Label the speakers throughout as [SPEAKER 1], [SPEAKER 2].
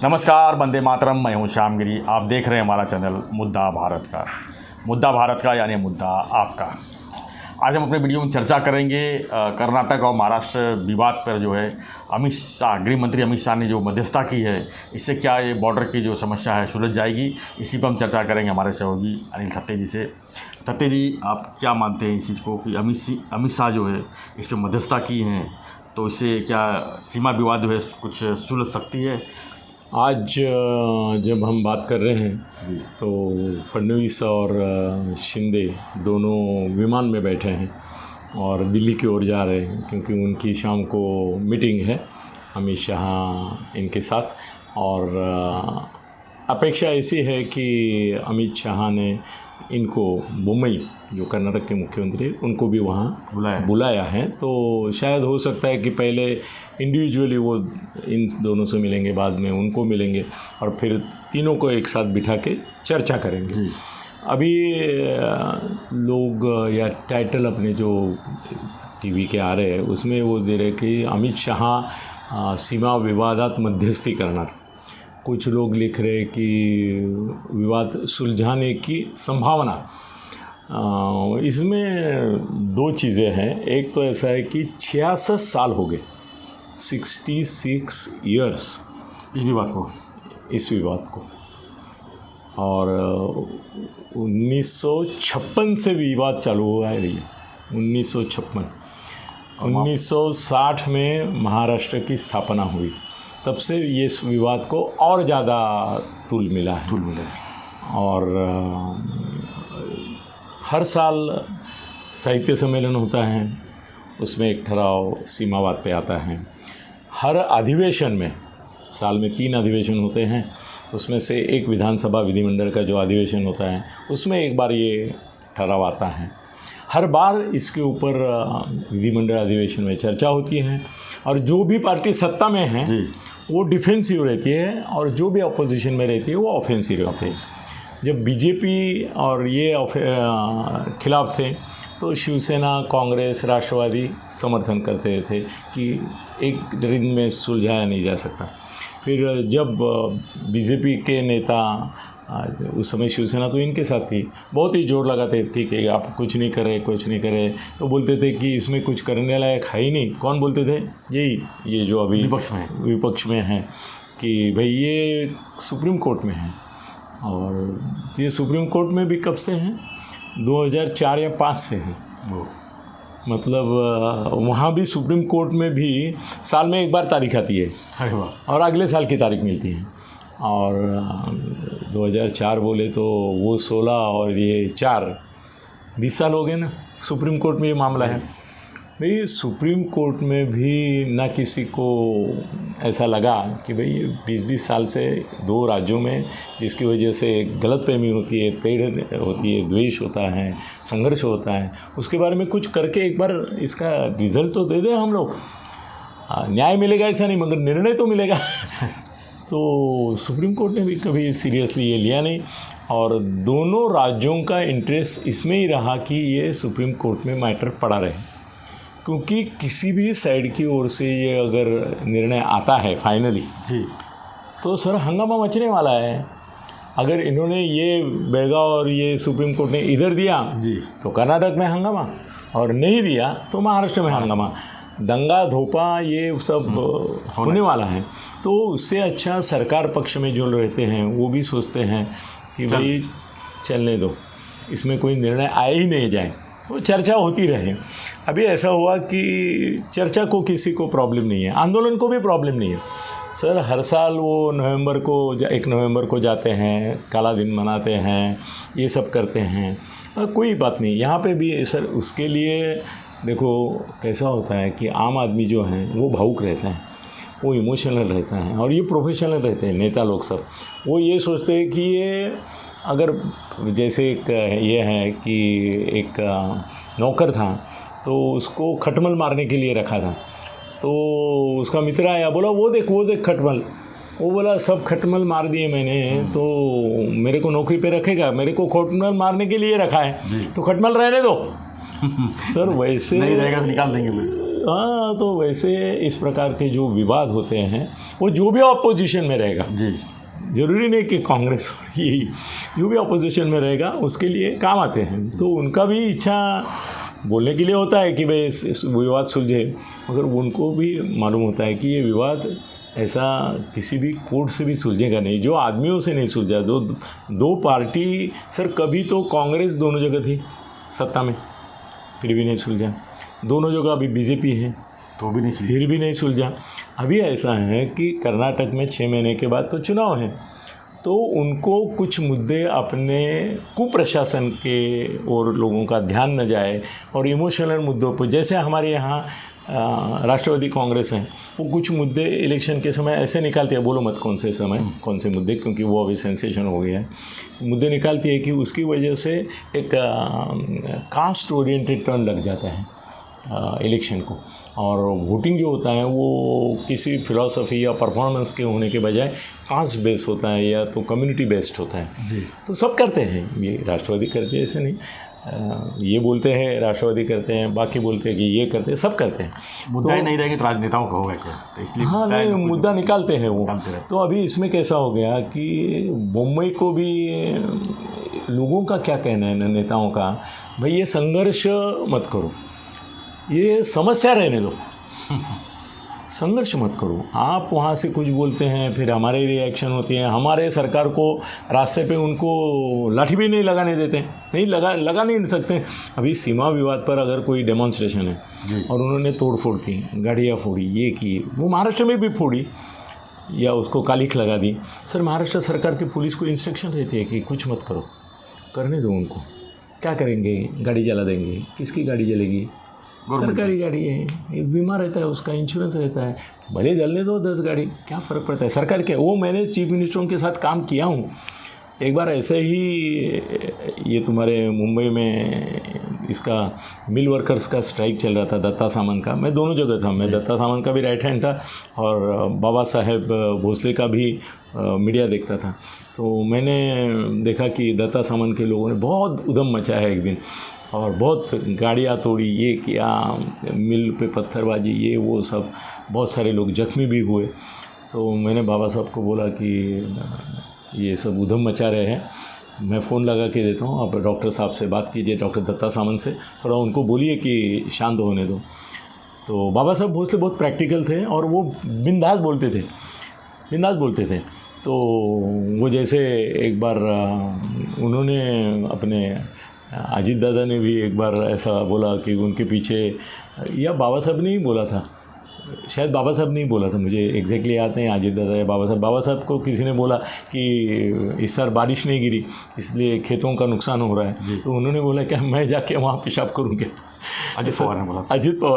[SPEAKER 1] नमस्कार, वंदे मातरम। मैं हूं श्याम गिरी। आप देख रहे हैं हमारा चैनल मुद्दा भारत का यानी मुद्दा आपका। आज हम अपने वीडियो में चर्चा करेंगे कर्नाटक और महाराष्ट्र विवाद पर जो है अमित शाह, गृह मंत्री अमित शाह ने जो मध्यस्थता की है, इससे क्या ये बॉर्डर की जो समस्या है सुलझ जाएगी। इसी पर हम चर्चा करेंगे हमारे सहयोगी अनिल थत्ते जी से। थत्ते जी, आप क्या मानते हैं इस चीज़ को कि अमित शाह जो है इस पर मध्यस्थता की हैं, तो इससे क्या सीमा विवाद जो है कुछ सुलझ सकती है?
[SPEAKER 2] आज जब हम बात कर रहे हैं तो फडणवीस और शिंदे दोनों विमान में बैठे हैं और दिल्ली की ओर जा रहे हैं, क्योंकि उनकी शाम को मीटिंग है अमित शाह इनके साथ। और अपेक्षा ऐसी है कि अमित शाह ने इनको मुंबई, जो कर्नाटक के मुख्यमंत्री, उनको भी वहाँ बुलाया है। तो शायद हो सकता है कि पहले इंडिविजुअली वो इन दोनों से मिलेंगे, बाद में उनको मिलेंगे और फिर तीनों को एक साथ बिठा के चर्चा करेंगे। अभी लोग या टाइटल अपने जो टीवी के आ रहे हैं उसमें वो दे रहे कि अमित शाह सीमा विवादात मध्यस्थी करना। कुछ लोग लिख रहे हैं कि विवाद सुलझाने की संभावना। इसमें दो चीज़ें हैं। एक तो ऐसा है कि 66 साल हो गए, 66 ईयर्स
[SPEAKER 1] इस विवाद को,
[SPEAKER 2] और 1956 से विवाद चालू हुआ है भैया। 1956, 1960 में महाराष्ट्र की स्थापना हुई, तब से ये विवाद को और ज़्यादा तूल मिला है। और हर साल साहित्य सम्मेलन होता है, उसमें एक ठहराव सीमावाद पे आता है। हर अधिवेशन में, साल में 3 अधिवेशन होते हैं, उसमें से एक विधानसभा विधिमंडल का जो अधिवेशन होता है उसमें एक बार ये ठहराव आता है। हर बार इसके ऊपर विधिमंडल अधिवेशन में चर्चा होती है और जो भी पार्टी सत्ता में है वो डिफेंसिव रहती है और जो भी अपोजिशन में रहती है वो ऑफेंसिव रहती है। जब बीजेपी और ये खिलाफ थे तो शिवसेना, कांग्रेस, राष्ट्रवादी समर्थन करते थे कि एक दिन में सुलझाया नहीं जा सकता। फिर जब बीजेपी के नेता, उस समय शिवसेना तो इनके साथ थी, बहुत ही जोर लगाते थे कि आप कुछ नहीं करें, तो बोलते थे कि इसमें कुछ करने लायक है ही नहीं। कौन बोलते थे? ये जो अभी विपक्ष में हैं कि भाई ये सुप्रीम कोर्ट में है। और ये सुप्रीम कोर्ट में भी कब से हैं? 2004 या 5 से हैं। मतलब वहाँ भी सुप्रीम कोर्ट में भी साल में एक बार तारीख आती है और अगले साल की तारीख मिलती है। और 2004 बोले तो वो 16 और ये 4, 20 साल हो गए ना सुप्रीम कोर्ट में ये मामला है। भाई सुप्रीम कोर्ट में भी ना किसी को ऐसा लगा कि भाई 20-20 साल से 2 राज्यों में, जिसकी वजह से गलतफहमी होती है, तेड़ होती है, द्वेष होता है, संघर्ष होता है, उसके बारे में कुछ करके एक बार इसका रिजल्ट तो दे दें हम लोग। न्याय मिलेगा ऐसा नहीं, मगर निर्णय तो मिलेगा। तो सुप्रीम कोर्ट ने भी कभी सीरियसली ये लिया नहीं और दोनों राज्यों का इंटरेस्ट इसमें ही रहा कि ये सुप्रीम कोर्ट में मैटर पड़ा रहे, क्योंकि किसी भी साइड की ओर से ये अगर निर्णय आता है फाइनली तो सर हंगामा मचने वाला है। अगर इन्होंने ये बेलगांव और ये सुप्रीम कोर्ट ने इधर दिया तो कर्नाटक में हंगामा, और नहीं दिया तो महाराष्ट्र में हंगामा, दंगा धोपा ये सब होने वाला है। तो उससे अच्छा सरकार पक्ष में जो रहते हैं वो भी सोचते हैं कि भाई चलने दो, इसमें कोई निर्णय आए ही नहीं जाए, तो चर्चा होती रहे। अभी ऐसा हुआ कि चर्चा को किसी को प्रॉब्लम नहीं है, आंदोलन को भी प्रॉब्लम नहीं है। सर हर साल वो 1 नवंबर को जाते हैं, काला दिन मनाते हैं, ये सब करते हैं, कोई बात नहीं। यहाँ पे भी सर उसके लिए देखो कैसा होता है कि आम आदमी जो हैं वो भावुक रहते हैं, वो इमोशनल रहता है, और ये प्रोफेशनल रहते हैं नेता लोग सब। वो ये सोचते हैं कि ये अगर जैसे एक ये है कि एक नौकर था तो उसको खटमल मारने के लिए रखा था, तो उसका मित्र आया, बोला वो देख खटमल। वो बोला सब खटमल मार दिए मैंने, तो मेरे को नौकरी पे रखेगा? मेरे को खटमल मारने के लिए रखा है तो खटमल रहने दो। सर वैसे
[SPEAKER 1] नहीं रहेगा तो निकाल देंगे।
[SPEAKER 2] हाँ, तो वैसे इस प्रकार के जो विवाद होते हैं वो जो भी ऑपोजिशन में रहेगा,
[SPEAKER 1] जी,
[SPEAKER 2] ज़रूरी नहीं कि कांग्रेस ही, जो भी अपोजिशन में रहेगा उसके लिए काम आते हैं। तो उनका भी इच्छा बोलने के लिए होता है कि भाई इस विवाद सुलझे, मगर उनको भी मालूम होता है कि ये विवाद ऐसा किसी भी कोर्ट से भी सुलझेगा नहीं, जो आदमियों से नहीं सुलझा। दो पार्टी, सर कभी तो कांग्रेस दोनों जगह थी सत्ता में, फिर भी नहीं सुलझा। दोनों जगह अभी बीजेपी है
[SPEAKER 1] तो भी नहीं सुलझा।
[SPEAKER 2] फिर भी नहीं सुलझा। अभी ऐसा है कि कर्नाटक में 6 महीने के बाद तो चुनाव है, तो उनको कुछ मुद्दे अपने कुप्रशासन के और लोगों का ध्यान न जाए और इमोशनल मुद्दों पर, जैसे हमारे यहाँ राष्ट्रवादी कांग्रेस है, वो कुछ मुद्दे इलेक्शन के समय ऐसे निकालती है, बोलो मत कौन से समय कौन से मुद्दे, क्योंकि वो अभी सेंसेशन हो गया है, मुद्दे निकालती है कि उसकी वजह से एक कास्ट ओरिएंटेड टर्न लग जाता है इलेक्शन को, और वोटिंग जो होता है वो किसी फिलॉसफी या परफॉर्मेंस के होने के बजाय कास्ट बेस्ड होता है या तो कम्युनिटी बेस्ड होता है
[SPEAKER 1] जी।
[SPEAKER 2] तो सब करते हैं, ये राष्ट्रवादी करते हैं ऐसे नहीं, ये बोलते हैं राष्ट्रवादी करते हैं, बाकी बोलते हैं कि ये करते हैं, सब करते हैं।
[SPEAKER 1] मुद्दा ही नहीं रहेगा तो राजनेताओं का होगा क्या, तो इसलिए
[SPEAKER 2] हाँ नहीं, मुद्दा निकालते हैं वो।
[SPEAKER 1] निकालते रहते।
[SPEAKER 2] तो अभी इसमें कैसा हो गया कि मुंबई को भी लोगों का क्या कहना है, नेताओं का, भाई ये संघर्ष मत करो, ये समस्या रहने दो, संघर्ष मत करो। आप वहाँ से कुछ बोलते हैं, फिर हमारे रिएक्शन होती है, हमारे सरकार को रास्ते पे उनको लाठी भी नहीं लगाने देते, नहीं लगा नहीं सकते। अभी सीमा विवाद पर अगर कोई डेमोन्स्ट्रेशन है और उन्होंने तोड़फोड़ की, गाड़ियाँ फोड़ी, ये की, वो महाराष्ट्र में भी फोड़ी या उसको कालिख लगा दी, सर महाराष्ट्र सरकार की पुलिस को इंस्ट्रक्शन रहती है कि कुछ मत करो, करने दो उनको, क्या करेंगे, गाड़ी जला देंगे, किसकी गाड़ी जलेगी, सरकारी गाड़ी है, एक बीमा रहता है, उसका इंश्योरेंस रहता है, भले जलने दो 10 गाड़ी, क्या फ़र्क पड़ता है, सरकार क्या। वो मैंने चीफ मिनिस्टरों के साथ काम किया हूँ। एक बार ऐसे ही ये तुम्हारे मुंबई में इसका मिल वर्कर्स का स्ट्राइक चल रहा था, दत्ता सामंत का, मैं दोनों जगह था, मैं दत्ता सामंत का भी राइट हैंड था और बाबा साहेब भोसले का भी मीडिया देखता था। तो मैंने देखा कि दत्ता सामंत के लोगों ने बहुत उधम मचाया एक दिन और बहुत गाड़ियाँ तोड़ी, ये किया, मिल पे पत्थरबाजी, ये वो सब, बहुत सारे लोग जख्मी भी हुए। तो मैंने बाबा साहब को बोला कि ये सब उधम मचा रहे हैं, मैं फ़ोन लगा के देता हूँ, आप डॉक्टर साहब से बात कीजिए, डॉक्टर दत्ता सामंत से, थोड़ा उनको बोलिए कि शांत होने दो। तो बाबा साहब भोसले बहुत प्रैक्टिकल थे और वो बिंदास बोलते थे। तो वो जैसे एक बार उन्होंने अपने अजीत दादा ने भी एक बार ऐसा बोला कि उनके पीछे, या बाबा साहब ने ही बोला था, शायद बाबा साहब ने ही बोला था, मुझे एग्जैक्टली याद नहीं, अजीत दादा या बाबा साहब को किसी ने बोला कि इस साल बारिश नहीं गिरी इसलिए खेतों का नुकसान हो रहा है। तो उन्होंने बोला क्या मैं जाके वहाँ पेशाब करूँगा, अजीत पवार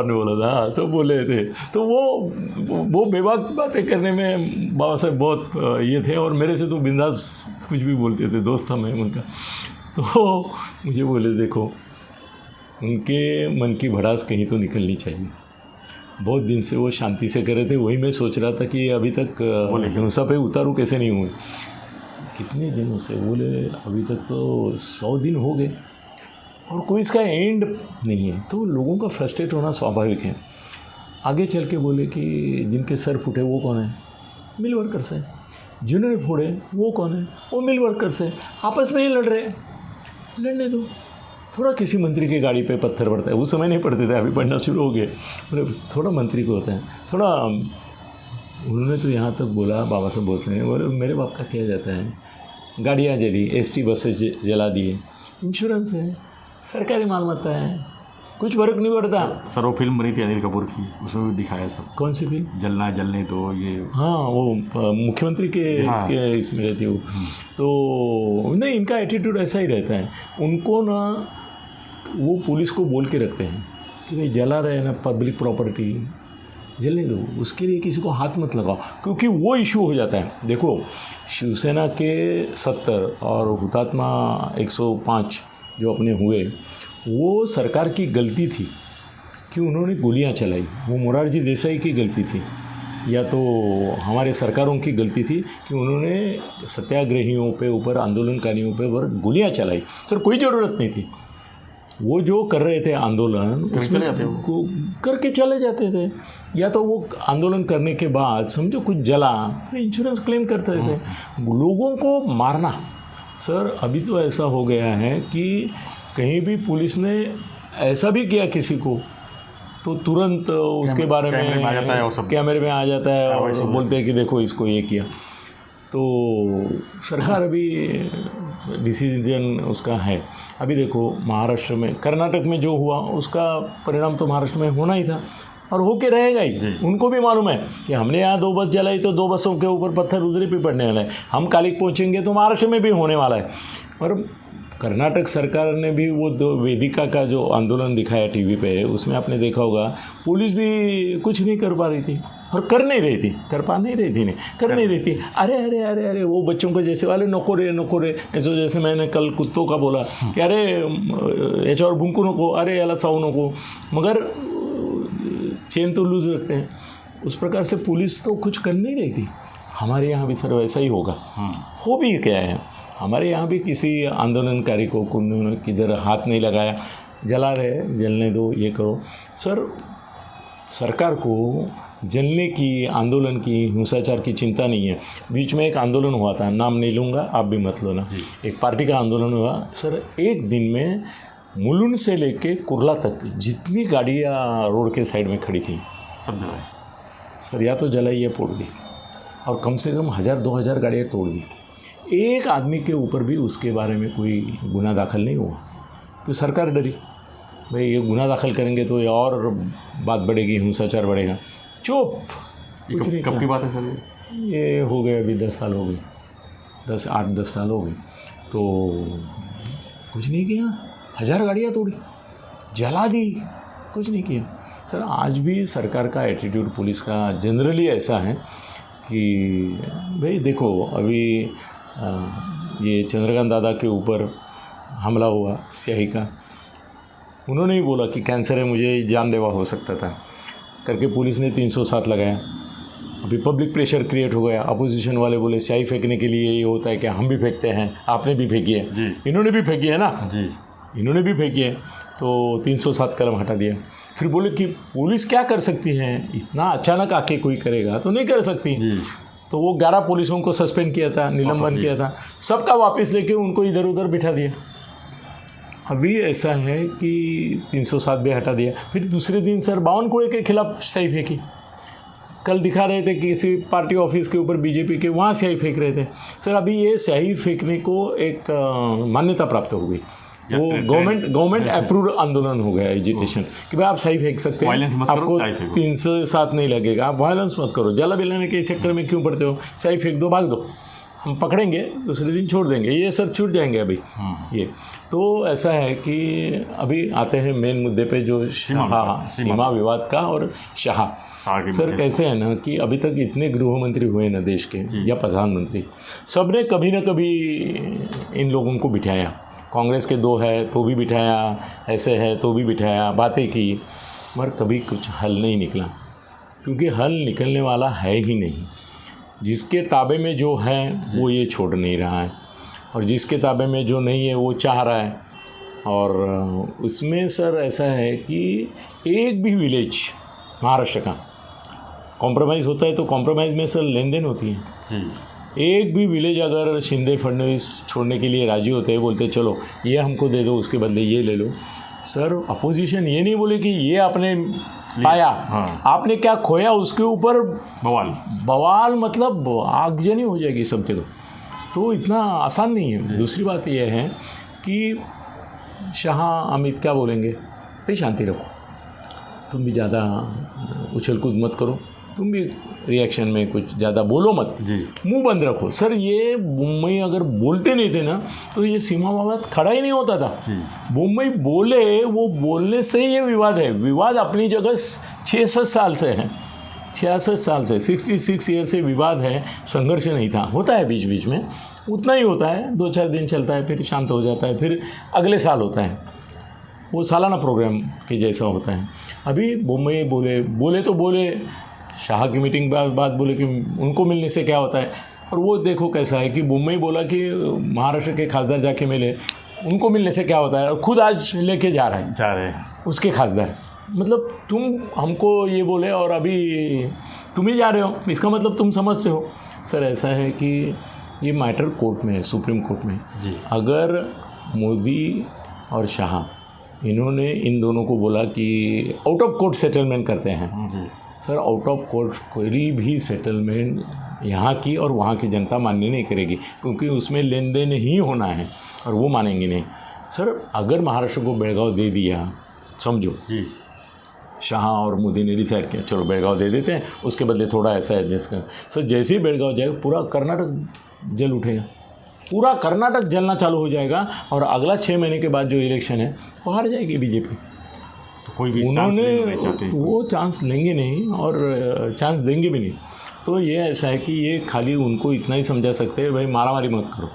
[SPEAKER 2] ने बोला था। हाँ, तो बोले थे। तो वो बेबाक बातें करने में बाबा साहब बहुत ये थे और मेरे से तो बिंदास कुछ भी बोलते थे, दोस्त था मैं उनका। तो मुझे बोले देखो, उनके मन की भड़ास कहीं तो निकलनी चाहिए, बहुत दिन से वो शांति से कर रहे थे, वही मैं सोच रहा था कि अभी तक हिंसा पे उतारू कैसे नहीं हुए, कितने दिनों से। बोले अभी तक तो 100 दिन हो गए और कोई इसका एंड नहीं है। तो लोगों का फ्रस्ट्रेट होना स्वाभाविक है। आगे चल के बोले कि जिनके सर फूटे वो कौन है, मिल वर्कर्स है, जिन्होंने फोड़े वो कौन है, वो मिल वर्कर्स है, आपस में ही लड़ रहे हैं, लड़ने दो। थोड़ा किसी मंत्री की गाड़ी पे पत्थर पड़ता है, उस समय नहीं पड़ते थे, अभी पड़ना शुरू हो गए, बोले थोड़ा मंत्री को होता है थोड़ा। उन्होंने तो यहाँ तक बोला, बाबा साहब भोसले ने बोले मेरे बाप का किया जाता है, गाड़ियाँ जली, ST बसेस जला दिए, इंश्योरेंस है, सरकारी मालमत्ता है, कुछ फर्क नहीं पड़ता।
[SPEAKER 1] सर वो फिल्म बनी थी अनिल कपूर की, उसमें भी दिखाया सब।
[SPEAKER 2] कौन सी फिल्म?
[SPEAKER 1] जलने दो, ये
[SPEAKER 2] हाँ, वो मुख्यमंत्री के इसमें रहती है वो। तो नहीं, इनका एटीट्यूड ऐसा ही रहता है, उनको ना वो पुलिस को बोल के रखते हैं कि भाई जला रहे हैं ना पब्लिक प्रॉपर्टी, जलने दो, उसके लिए किसी को हाथ मत लगाओ, क्योंकि वो इशू हो जाता है। देखो शिवसेना के 70 और हुतात्मा 105 जो अपने हुए, वो सरकार की गलती थी कि उन्होंने गोलियां चलाई, वो मोरारजी देसाई की गलती थी या तो हमारे सरकारों की गलती थी कि उन्होंने सत्याग्रहियों पे ऊपर, आंदोलनकारियों पे ऊपर गोलियां चलाई। सर कोई ज़रूरत नहीं थी, वो जो कर रहे थे आंदोलन
[SPEAKER 1] करके चले जाते
[SPEAKER 2] को करके चले जाते थे, या तो वो आंदोलन करने के बाद समझो कुछ जला फिर इंश्योरेंस क्लेम करते थे। लोगों को मारना, सर अभी तो ऐसा हो गया है कि कहीं भी पुलिस ने ऐसा भी किया किसी को तो तुरंत उसके बारे में
[SPEAKER 1] कैमरे में आ जाता है और सब
[SPEAKER 2] कैमरे में आ जाता है और बोलते हैं कि देखो इसको ये किया। तो सरकार अभी डिसीजन उसका है। अभी देखो महाराष्ट्र में, कर्नाटक में जो हुआ उसका परिणाम तो महाराष्ट्र में होना ही था और होके रहेगा ही। उनको भी मालूम है कि हमने यहाँ 2 बस जलाई तो 2 बसों के ऊपर पत्थर उधर भी पड़ने वाला है, हम कालिक पहुँचेंगे तो महाराष्ट्र में भी होने वाला है। और कर्नाटक सरकार ने भी वो वेदिका का जो आंदोलन दिखाया टीवी पे, उसमें आपने देखा होगा पुलिस भी कुछ नहीं कर पा रही थी और कर नहीं रही थी, कर नहीं रही थी। अरे वो बच्चों को जैसे वाले नको रे ऐसे, जैसे मैंने कल कुत्तों का बोला कि अरे याच्यावर भुंकू नको, अरे याला चावू नको, मगर चेन तो लूज रखते हैं। उस प्रकार से पुलिस तो कुछ कर नहीं रही थी। हमारे यहाँ भी सर वैसा ही होगा। हो भी क्या है, हमारे यहाँ भी किसी आंदोलनकारी को किधर हाथ नहीं लगाया, जला रहे जलने दो, ये करो। सर सरकार को जलने की, आंदोलन की, हिंसाचार की चिंता नहीं है। बीच में एक आंदोलन हुआ था, नाम नहीं लूँगा, आप भी मत लो ना, एक पार्टी का आंदोलन हुआ सर। एक दिन में मुलुंड से लेके कुर्ला तक जितनी गाड़ियाँ रोड के साइड में खड़ी थी
[SPEAKER 1] सब जलाए
[SPEAKER 2] सर, या तो जलाई या फोड़ दी, और कम से कम 1000-2000 गाड़ियाँ तोड़ दी। एक आदमी के ऊपर भी उसके बारे में कोई गुनाह दाखिल नहीं हुआ, तो सरकार डरी भाई ये गुनाह दाखिल करेंगे तो ये और बात बढ़ेगी, हिंसाचार बढ़ेगा। चुप।
[SPEAKER 1] कब की बात है सर?
[SPEAKER 2] ये हो गए अभी 10 साल हो गए, 8-10 साल हो गए। तो कुछ नहीं किया, 1000 गाड़ियाँ तोड़ी, जला दी, कुछ नहीं किया। सर आज भी सरकार का एटीट्यूड पुलिस का जनरली ऐसा है कि भाई देखो अभी ये चंद्रकांत दादा के ऊपर हमला हुआ स्याही का, उन्होंने ही बोला कि कैंसर है, मुझे जानलेवा हो सकता था करके पुलिस ने 307 लगाया। अभी पब्लिक प्रेशर क्रिएट हो गया, अपोजिशन वाले बोले स्याही फेंकने के लिए ये होता है कि हम भी फेंकते हैं, आपने भी फेंकी है
[SPEAKER 1] जी,
[SPEAKER 2] इन्होंने भी फेंकी है ना
[SPEAKER 1] जी,
[SPEAKER 2] इन्होंने भी फेंकी है, तो 307 कलम हटा दिया। फिर बोले कि पुलिस क्या कर सकती है, इतना अचानक आके कोई करेगा तो नहीं कर सकती
[SPEAKER 1] जी।
[SPEAKER 2] तो वो 11 पुलिसों को सस्पेंड किया था, निलंबन किया था, सबका वापस लेके उनको इधर उधर बिठा दिया। अभी ऐसा है कि 307 भी हटा दिया। फिर दूसरे दिन सर 52 कूड़े के खिलाफ स्याही फेंकी। कल दिखा रहे थे कि किसी पार्टी ऑफिस के ऊपर बीजेपी के, वहाँ स्याही फेंक रहे थे। सर अभी ये स्याही फेंकने को एक मान्यता प्राप्त हो गई, वो गवर्नमेंट अप्रूव्ड आंदोलन हो गया एजिटेशन कि भाई आप सही फेंक सकते हैं, आपको 307 नहीं लगेगा, आप वायलेंस मत करो, जला बिलाने के चक्कर में क्यों पड़ते हो, सही फेंक दो, भाग दो, हम पकड़ेंगे दूसरे दिन छोड़ देंगे, ये सर छूट जाएंगे अभी। ये तो ऐसा है कि अभी आते हैं मेन मुद्दे पे जो सीमा विवाद का और शाह। सर कैसे है ना कि अभी तक इतने गृह मंत्री हुए ना देश के या प्रधानमंत्री, सब ने कभी ना कभी इन लोगों को बिठाया। कांग्रेस के 2 है तो भी बिठाया, ऐसे है तो भी बिठाया, बातें की, मगर कभी कुछ हल नहीं निकला, क्योंकि हल निकलने वाला है ही नहीं। जिसके ताबे में जो है वो ये छोड़ नहीं रहा है, और जिसके ताबे में जो नहीं है वो चाह रहा है। और उसमें सर ऐसा है कि एक भी विलेज महाराष्ट्र का कॉम्प्रोमाइज़ होता है तो कॉम्प्रोमाइज़ में सर लेन देन होती है
[SPEAKER 1] जी।
[SPEAKER 2] एक भी विलेज अगर शिंदे फडणवीस छोड़ने के लिए राजी होते हैं, बोलते चलो ये हमको दे दो, उसके बदले ये ले लो, सर अपोजिशन ये नहीं बोले कि ये आपने पाया, आपने क्या खोया, उसके ऊपर बवाल मतलब आगजनी हो जाएगी सब जगह। तो इतना आसान नहीं है। दूसरी बात यह है कि शाह अमित क्या बोलेंगे, भाई शांति रखो, तुम भी ज़्यादा उछल कूद मत करो, तुम भी रिएक्शन में कुछ ज़्यादा बोलो मत जी, मुंह बंद रखो। सर ये मुंबई अगर बोलते नहीं थे ना तो ये सीमा विवाद खड़ा ही नहीं होता था। मुंबई बोले, वो बोलने से ये विवाद है। विवाद अपनी जगह 66 साल से है, 66 साल से 66 ईयर से विवाद है, संघर्ष नहीं था। होता है बीच बीच में, उतना ही होता है, 2-4 दिन चलता है, फिर शांत हो जाता है, फिर अगले साल होता है, वो सालाना प्रोग्राम के जैसा होता है। अभी मुंबई बोले तो बोले, शाह की मीटिंग बाद बोले कि उनको मिलने से क्या होता है, और वो देखो कैसा है कि मुंबई बोला कि महाराष्ट्र के खासदार जाके मिले, उनको मिलने से क्या होता है, और खुद आज लेके जा रहे हैं उसके खासदार। मतलब तुम हमको ये बोले और अभी तुम ही जा रहे हो, इसका मतलब तुम समझते हो। सर ऐसा है कि ये मैटर कोर्ट में है, सुप्रीम कोर्ट में
[SPEAKER 1] जी।
[SPEAKER 2] अगर मोदी और शाह इन्होंने इन दोनों को बोला कि आउट ऑफ कोर्ट सेटलमेंट करते हैं
[SPEAKER 1] जी।
[SPEAKER 2] सर, आउट ऑफ कोर्ट कोई भी सेटलमेंट यहाँ की और वहाँ की जनता मान्य नहीं करेगी, क्योंकि उसमें लेन देन ही होना है और वो मानेंगे नहीं। सर अगर महाराष्ट्र को बेलगांव दे दिया, समझो
[SPEAKER 1] जी,
[SPEAKER 2] शाह और मोदी ने डिसाइड किया चलो बेलगांव दे देते हैं, उसके बदले थोड़ा ऐसा एडजस्ट कर। सर जैसे ही बेलगांव जाएगा पूरा कर्नाटक जल उठेगा, पूरा कर्नाटक जलना चालू हो जाएगा, और अगला 6 महीने के बाद जो इलेक्शन है वो हार जाएगी बीजेपी।
[SPEAKER 1] तो कोई भी
[SPEAKER 2] उन्होंने वो चांस लेंगे नहीं और चांस देंगे भी नहीं। तो ये ऐसा है कि ये खाली उनको इतना ही समझा सकते हैं, भाई मारामारी मत करो।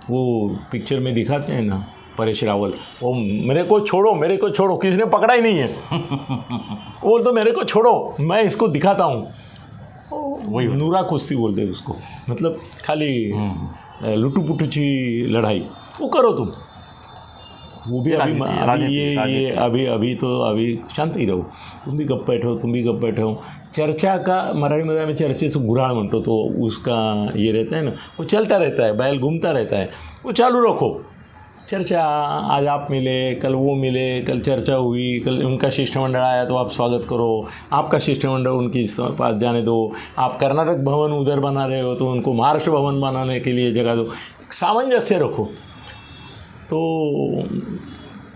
[SPEAKER 2] वो पिक्चर में दिखाते हैं ना परेश रावल, वो मेरे को छोड़ो, किसी ने पकड़ा ही नहीं है वो तो मेरे को छोड़ो, मैं इसको दिखाता हूँ। वही नूरा कुश्ती बोलते हैं उसको, मतलब खाली लुटू पुटू ची लड़ाई वो करो तुम। वो भी अभी शांति रहो, तुम भी गप्प बैठो। चर्चा का मराठीमध्ये आम्ही चर्चेचं गुऱ्हाळ म्हणतो, तो उसका ये रहता है ना, वो चलता रहता है, बैल घूमता रहता है, वो चालू रखो चर्चा। आज आप मिले, कल वो मिले, कल चर्चा हुई, कल उनका शिष्टमंडल आया तो आप स्वागत करो, आपका शिष्टमंडल उनके पास जाने दो। आप कर्नाटक भवन उधर बना रहे हो तो उनको महाराष्ट्र भवन बनाने के लिए जगह दो, सामंजस्य रखो। तो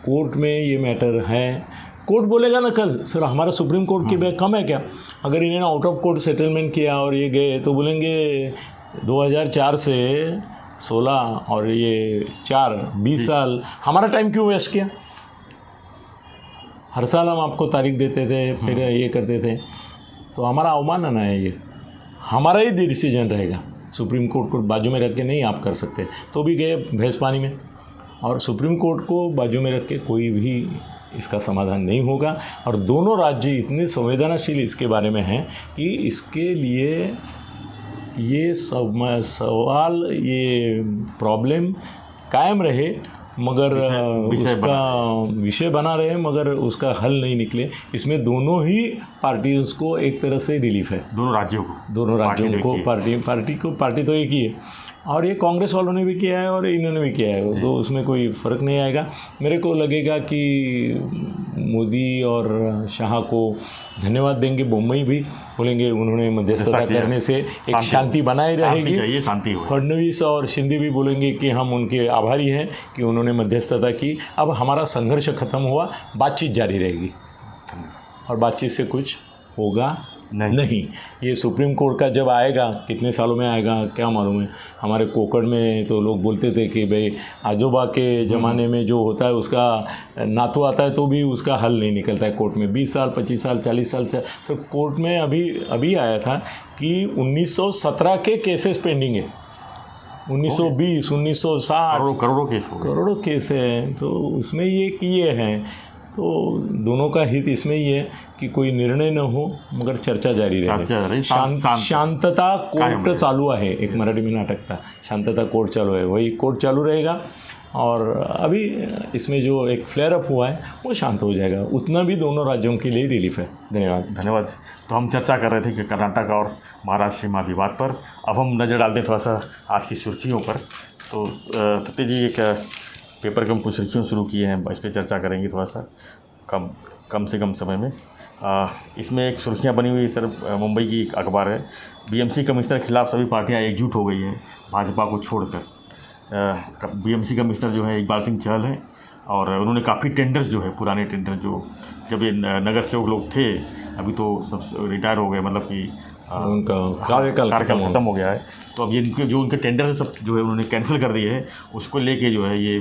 [SPEAKER 2] कोर्ट में ये मैटर है, कोर्ट बोलेगा ना कल सर हमारा सुप्रीम कोर्ट की बैग कम है क्या, अगर इन्होंने आउट ऑफ कोर्ट सेटलमेंट किया और ये गए तो बोलेंगे 2004 से 16 और ये 20 साल हमारा टाइम क्यों वेस्ट किया। हर साल हम आपको तारीख देते थे, फिर ये करते थे, तो हमारा अवमानना है, ये हमारा ही डिसीजन रहेगा। सुप्रीम कोर्ट को बाजू में रख के नहीं आप कर सकते, तो भी गए भैंस पानी में। और सुप्रीम कोर्ट को बाजू में रख के कोई भी इसका समाधान नहीं होगा। और दोनों राज्य इतने संवेदनशील इसके बारे में हैं कि इसके लिए ये सवाल, ये प्रॉब्लम कायम रहे, मगर उसका विषय बना रहे, मगर उसका हल नहीं निकले। इसमें दोनों ही पार्टीज को एक तरह से रिलीफ है, दोनों राज्यों को। पार्टी तो एक ही है, और ये कांग्रेस वालों ने भी किया है और इन्होंने भी किया है, तो उसमें कोई फ़र्क नहीं आएगा। मेरे को लगेगा कि मोदी और शाह को धन्यवाद देंगे, मुंबई भी बोलेंगे उन्होंने मध्यस्थता करने से एक शांति बनाई रहेगी। फडणवीस और शिंदे भी बोलेंगे कि हम उनके आभारी हैं कि उन्होंने मध्यस्थता की, अब हमारा संघर्ष खत्म हुआ, बातचीत जारी रहेगी और बातचीत से कुछ होगा नहीं। ये सुप्रीम कोर्ट का जब आएगा, कितने सालों में आएगा क्या मालूम है। हमारे कोकण में तो लोग बोलते थे कि भाई आजोबा के ज़माने में जो होता है उसका नातू आता है तो भी उसका हल नहीं निकलता है कोर्ट में। 20 साल 25 साल 40 साल तो कोर्ट में अभी आया था कि 1917 के केसेस पेंडिंग है, 1920 1960 करोड़ों केस है। तो उसमें ये है, तो दोनों का हित इसमें ही है कि कोई निर्णय न हो मगर चर्चा जारी रहे। शांतता कोर्ट चालू है, एक मराठी में नाटक था, शांतता कोर्ट चालू है, वही कोर्ट चालू रहेगा। और अभी इसमें जो एक फ्लेयर अप हुआ है वो शांत हो जाएगा, उतना भी दोनों राज्यों के लिए रिलीफ है।
[SPEAKER 1] धन्यवाद। तो हम चर्चा कर रहे थे कि कर्नाटक और महाराष्ट्र सीमा विवाद पर। अब हम नज़र डालते हैं थोड़ा सा आज की सुर्खियों पर। तो तत्ते जी एक पेपर के हम कुछ सुर्खियों शुरू किए हैं, इस पर चर्चा करेंगे थोड़ा सा कम से कम समय में। इसमें एक सुर्खियाँ बनी हुई सर, मुंबई की एक अखबार है, बीएमसी कमिश्नर के खिलाफ सभी पार्टियां एकजुट हो गई हैं भाजपा को छोड़कर। बीएमसी कमिश्नर जो है इकबाल सिंह चहल हैं और उन्होंने काफ़ी टेंडर्स जो है, पुराने टेंडर जो जब ये नगर सेवक लोग थे, अभी तो सब रिटायर हो गए, मतलब कि
[SPEAKER 2] उनका कार्यकाल
[SPEAKER 1] खत्म हो गया है, तो अब ये उनके टेंडर सब जो है उन्होंने कैंसिल कर दिए हैं। उसको लेके जो है ये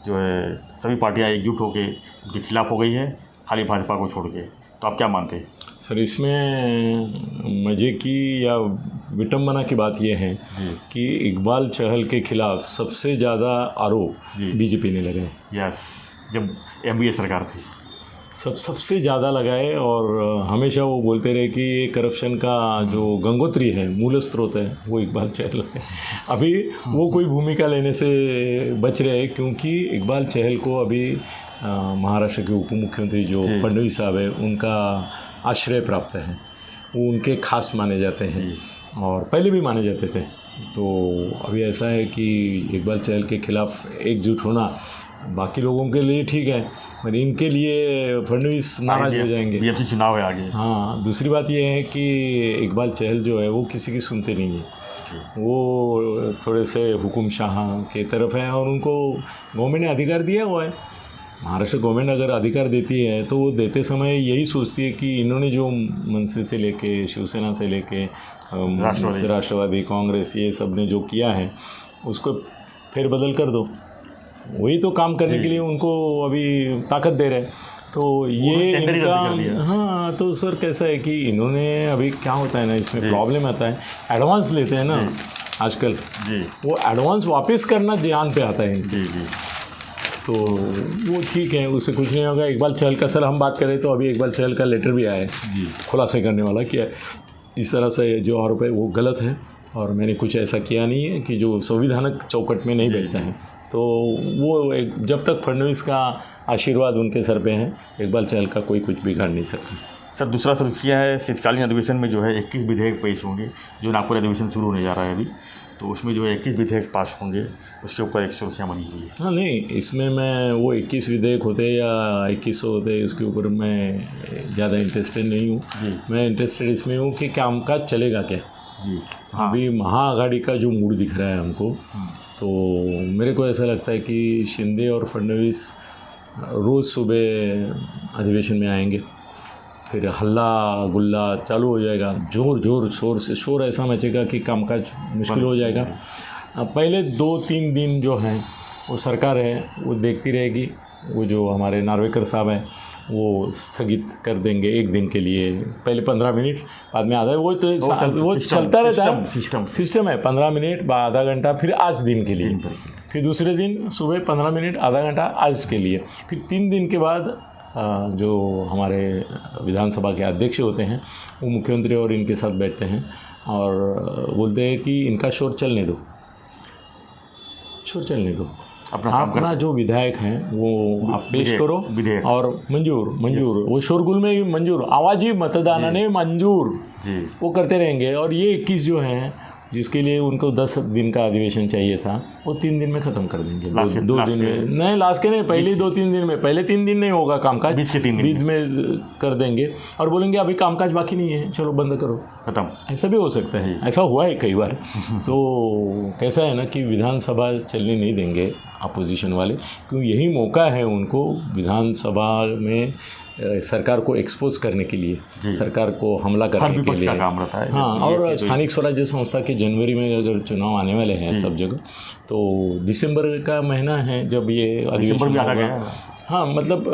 [SPEAKER 1] जो है सभी पार्टियां एकजुट होकर उनके खिलाफ हो गई है, खाली भाजपा को छोड़ के। तो आप क्या मानते हैं
[SPEAKER 2] सर? इसमें मज़े की या विटंबना की बात यह है कि इकबाल चहल के खिलाफ सबसे ज़्यादा आरोप बीजेपी ने लगाए।
[SPEAKER 1] यस, जब एमवीए सरकार थी
[SPEAKER 2] सबसे ज़्यादा लगा है। और हमेशा वो बोलते रहे कि ये करप्शन का जो गंगोत्री है, मूल स्रोत है, वो इकबाल चहल है। अभी वो कोई भूमिका लेने से बच रहे हैं, क्योंकि इकबाल चहल को अभी महाराष्ट्र के उप मुख्यमंत्री जो फडणवीस साहब है, उनका आश्रय प्राप्त है। वो उनके खास माने जाते हैं और पहले भी माने जाते थे। तो अभी ऐसा है कि इकबाल चहल के खिलाफ एकजुट होना बाकी लोगों के लिए ठीक है, पर इनके लिए फडणवीस नाराज हो जाएंगे।
[SPEAKER 1] बीएमसी चुनाव है आगे।
[SPEAKER 2] हाँ, दूसरी बात ये है कि इकबाल चहल जो है वो किसी की सुनते नहीं है। वो थोड़े से हुकुम शाह के तरफ है और उनको गवर्नमेंट ने अधिकार दिया हुआ है। महाराष्ट्र गवर्नमेंट अगर अधिकार देती है तो वो देते समय यही सोचती है कि इन्होंने जो मनसे से लेके, शिवसेना से लेके, राष्ट्रवादी, कांग्रेस, ये सब ने जो किया है उसको फेरबदल कर दो। वही तो काम करने के लिए उनको अभी ताकत दे रहे हैं। तो ये इनका, हाँ, तो सर कैसा है कि इन्होंने अभी क्या होता है ना, इसमें प्रॉब्लम आता है, एडवांस लेते हैं ना आजकल, वो एडवांस वापस करना ध्यान पे आता है। तो वो ठीक है, उससे कुछ नहीं होगा। इकबाल चहल का सर हम बात करें तो अभी इकबाल चहल का लेटर भी आया है खुलासे करने वाला कि इस तरह से जो आरोप है वो गलत है और मैंने कुछ ऐसा किया नहीं है कि जो संविधानिक चौकट में नहीं बैठता है। तो वो जब तक फडणवीस का आशीर्वाद उनके सर पे है, इकबाल चहल का कोई कुछ बिगाड़ नहीं सकता।
[SPEAKER 1] सर, दूसरा सुर्खियाँ है, शीतकालीन अधिवेशन में जो है 21 विधेयक पेश होंगे, जो नागपुर अधिवेशन शुरू होने जा रहा है अभी, तो उसमें जो है 21 विधेयक पास होंगे, उसके ऊपर एक सुर्खियाँ बनी हुई है।
[SPEAKER 2] हाँ, नहीं, इसमें मैं वो 21 विधेयक होते या 2100 होते, इसके ऊपर मैं ज़्यादा इंटरेस्टेड नहीं हूँ। मैं इंटरेस्टेड इसमें हूँ कि कामकाज चलेगा क्या। हाँ। अभी महाआघाड़ी का जो मूड दिख रहा है हमको, तो मेरे को ऐसा लगता है कि शिंदे और फडणवीस रोज़ सुबह अधिवेशन में आएंगे, फिर हल्ला गुल्ला चालू हो जाएगा, जोर शोर से शोर ऐसा मचेगा कि कामकाज मुश्किल हो जाएगा। पहले 2-3 दिन जो हैं वो सरकार है वो देखती रहेगी, वो जो हमारे नार्वेकर साहब हैं वो स्थगित कर देंगे एक दिन के लिए, पहले 15 मिनट, बाद में आधा, वो चलता रहता है, सिस्टम है। 15 मिनट, बाद आधा घंटा, फिर आज दिन के लिए, फिर दूसरे दिन सुबह 15 मिनट, आधा घंटा आज के लिए, फिर 3 दिन के बाद जो हमारे विधानसभा के अध्यक्ष होते हैं वो मुख्यमंत्री और इनके साथ बैठते हैं और बोलते हैं कि इनका शोर चलने दो, अपना जो विधायक हैं वो आप पेश करो और मंजूर वो शोरगुल में ही मंजूर, आवाज़ी मतदान मंजूर वो करते रहेंगे। और ये 21 जो हैं जिसके लिए उनको 10 दिन का अधिवेशन चाहिए था, वो 3 दिन में ख़त्म कर देंगे। दो दिन में नहीं, लास्ट के नहीं, पहले 2-3 दिन में, पहले 3 दिन नहीं होगा कामकाज, बीच में कर देंगे और बोलेंगे अभी कामकाज बाकी नहीं है, चलो बंद करो, ख़त्म। ऐसा भी हो सकता है, ऐसा हुआ है कई बार। तो कैसा है ना कि विधानसभा चलने नहीं देंगे अपोजिशन वाले, क्योंकि यही मौका है उनको विधानसभा में सरकार को एक्सपोज करने के लिए, सरकार को हमला करने के लिए काम रहता है। हाँ, और स्थानिक स्वराज्य संस्था के जनवरी में अगर चुनाव आने वाले हैं सब जगह, तो दिसंबर का महीना है जब ये अधिवेशन भी आ गया। हाँ, मतलब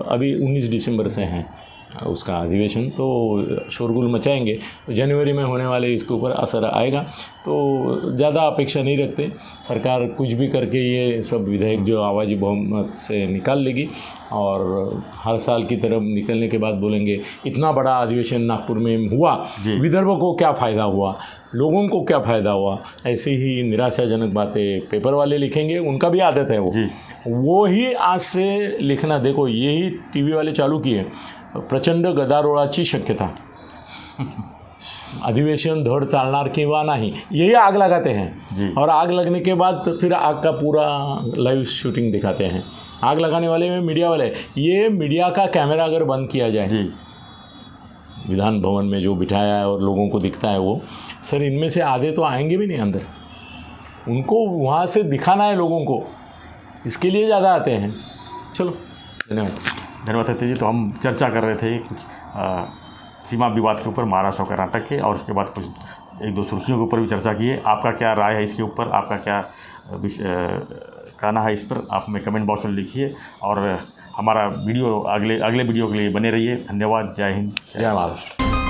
[SPEAKER 2] अभी 19 दिसंबर से हैं उसका अधिवेशन, तो शोरगुल मचाएंगे, तो जनवरी में होने वाले इसके ऊपर असर आएगा। तो ज़्यादा अपेक्षा नहीं रखते, सरकार कुछ भी करके ये सब विधेयक जो आवाज़ी बहुमत से निकाल लेगी और हर साल की तरफ निकलने के बाद बोलेंगे इतना बड़ा अधिवेशन नागपुर में हुआ, विदर्भ को क्या फ़ायदा हुआ, लोगों को क्या फ़ायदा हुआ। ऐसे ही निराशाजनक बातें पेपर वाले लिखेंगे, उनका भी आदत है वो ही आज से लिखना। देखो, यही टीवी वाले चालू किए, प्रचंड गदारोळाची शक्यता, अधिवेशन धड़ चालणार किंवा नहीं, यही आग लगाते हैं और आग लगने के बाद फिर आग का पूरा लाइव शूटिंग दिखाते हैं। आग लगाने वाले में मीडिया वाले, ये मीडिया का कैमरा अगर बंद किया जाए विधान भवन में जो बिठाया है और लोगों को दिखता है वो, सर इनमें से आधे तो आएंगे भी नहीं अंदर, उनको वहाँ से दिखाना है लोगों को, इसके लिए ज़्यादा आते हैं। चलो,
[SPEAKER 1] धन्यवाद सत्य जी। तो हम चर्चा कर रहे थे कुछ सीमा विवाद के ऊपर महाराष्ट्र और कर्नाटक के, और उसके बाद कुछ 1-2 सुर्खियों के ऊपर भी चर्चा की है। आपका क्या राय है इसके ऊपर, आपका क्या कहना है इस पर, आप हमें कमेंट बॉक्स में लिखिए और हमारा वीडियो अगले वीडियो के लिए बने रहिए। धन्यवाद। जय हिंद, जय महाराष्ट्र।